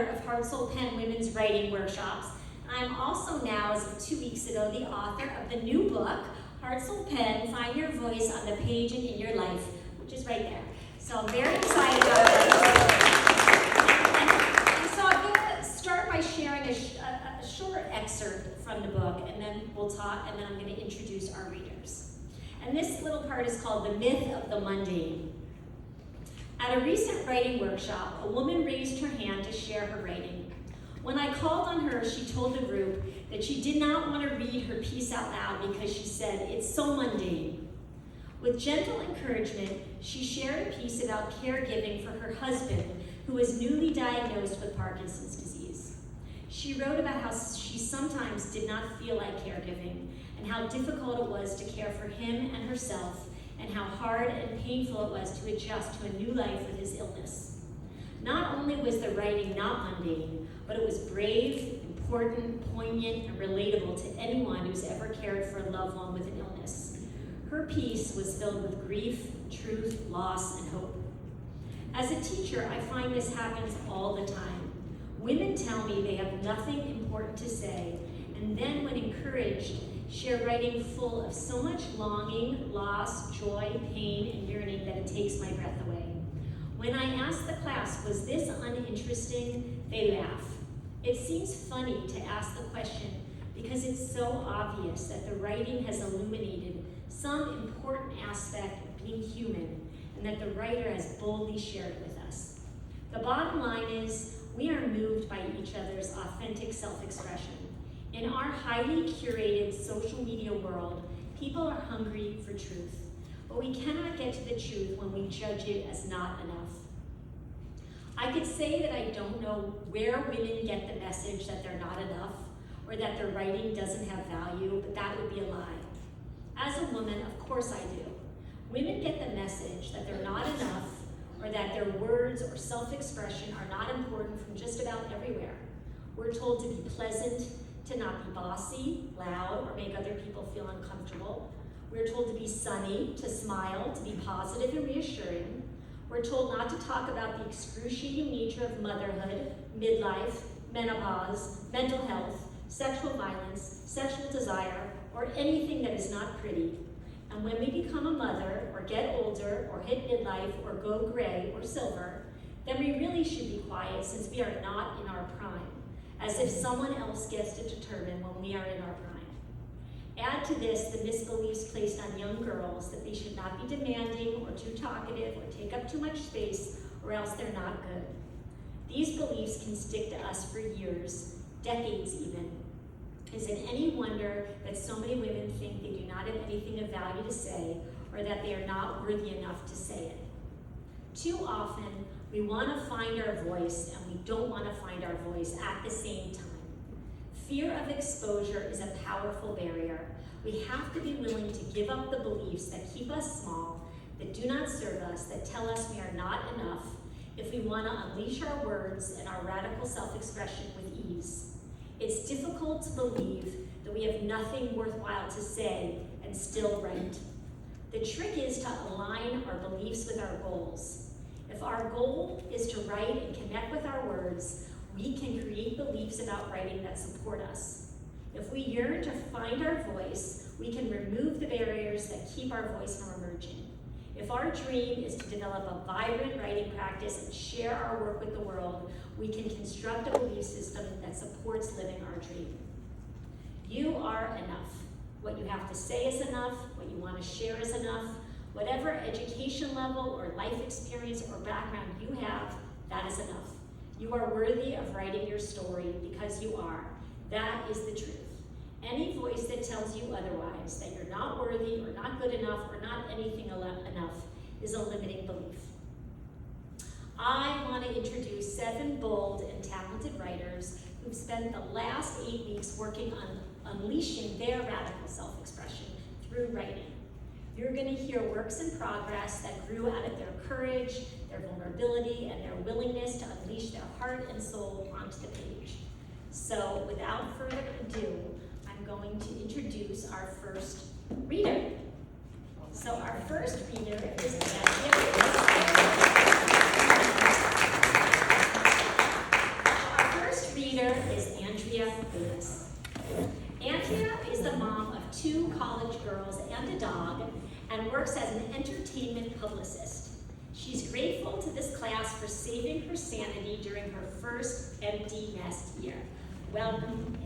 of Heart Soul Pen Women's Writing Workshops. I'm also now, as of 2 weeks ago, the author of the new book, Heart Soul Pen, Find Your Voice on the Page and in Your Life, which is right there. So I'm very excited about that. And so I'm going to start by sharing a short excerpt from the book, and then we'll talk, and then I'm going to introduce our readers. And this little part is called The Myth of the Mundane. At a recent writing workshop, a woman raised her hand to share her writing. When I called on her, she told the group that she did not want to read her piece out loud because she said, "It's so mundane." With gentle encouragement, she shared a piece about caregiving for her husband, who was newly diagnosed with Parkinson's disease. She wrote about how she sometimes did not feel like caregiving, and how difficult it was to care for him and herself, and how hard and painful it was to adjust to a new life with his illness. Not only was the writing not mundane, but it was brave, important, poignant, and relatable to anyone who's ever cared for a loved one with an illness. Her piece was filled with grief, truth, loss, and hope. As a teacher, I find this happens all the time. Women tell me they have nothing important to say, and then when encouraged, share writing full of so much longing, loss, joy, pain, and yearning that it takes my breath away. When I ask the class, was this uninteresting, they laugh. It seems funny to ask the question because it's so obvious that the writing has illuminated some important aspect of being human, and that the writer has boldly shared it with us. The bottom line is, we are moved by each other's authentic self-expression. In our highly curated social media world, people are hungry for truth, but we cannot get to the truth when we judge it as not enough. I could say that I don't know where women get the message that they're not enough, or that their writing doesn't have value, but that would be a lie. As a woman, of course I do. Women get the message that they're not enough, or that their words or self-expression are not important from just about everywhere. We're told to be pleasant, to not be bossy, loud, or make other people feel uncomfortable. We're told to be sunny, to smile, to be positive and reassuring. We're told not to talk about the excruciating nature of motherhood, midlife, menopause, mental health, sexual violence, sexual desire, or anything that is not pretty. And when we become a mother, or get older, or hit midlife, or go gray or silver, then we really should be quiet since we are not in our prime, as if someone else gets to determine when we are in our prime. Add to this the misbeliefs placed on young girls that they should not be demanding or too talkative or take up too much space, or else they're not good. These beliefs can stick to us for years, decades even. Is it any wonder that so many women think they do not have anything of value to say, or that they are not worthy enough to say it? Too often, we want to find our voice, and we don't want to find our voice at the same time. Fear of exposure is a powerful barrier. We have to be willing to give up the beliefs that keep us small, that do not serve us, that tell us we are not enough, if we want to unleash our words and our radical self-expression with ease. It's difficult to believe that we have nothing worthwhile to say and still write. The trick is to align our beliefs with our goals. If our goal is to write and connect with our words, we can create beliefs about writing that support us. If we yearn to find our voice, we can remove the barriers that keep our voice from emerging. If our dream is to develop a vibrant writing practice and share our work with the world, we can construct a belief system that supports living our dream. You are enough. What you have to say is enough. What you want to share is enough. Whatever education level or life experience or background you have, that is enough. You are worthy of writing your story because you are. That is the truth. Any voice that tells you otherwise, that you're not worthy or not good enough or not anything enough, is a limiting belief. I want to introduce 7 bold and talented writers who've spent the last 8 weeks working on unleashing their radical self-expression through writing. You're going to hear works in progress that grew out of their courage, their vulnerability, and their willingness to unleash their heart and soul onto the page. So without further ado, I'm going to introduce our first reader. So our first reader is Nadia. Our Lewis. Andrea is the mom of 2 college girls and a dog and works as an entertainment publicist. She's grateful to this class for saving her sanity during her first empty nest year. Welcome,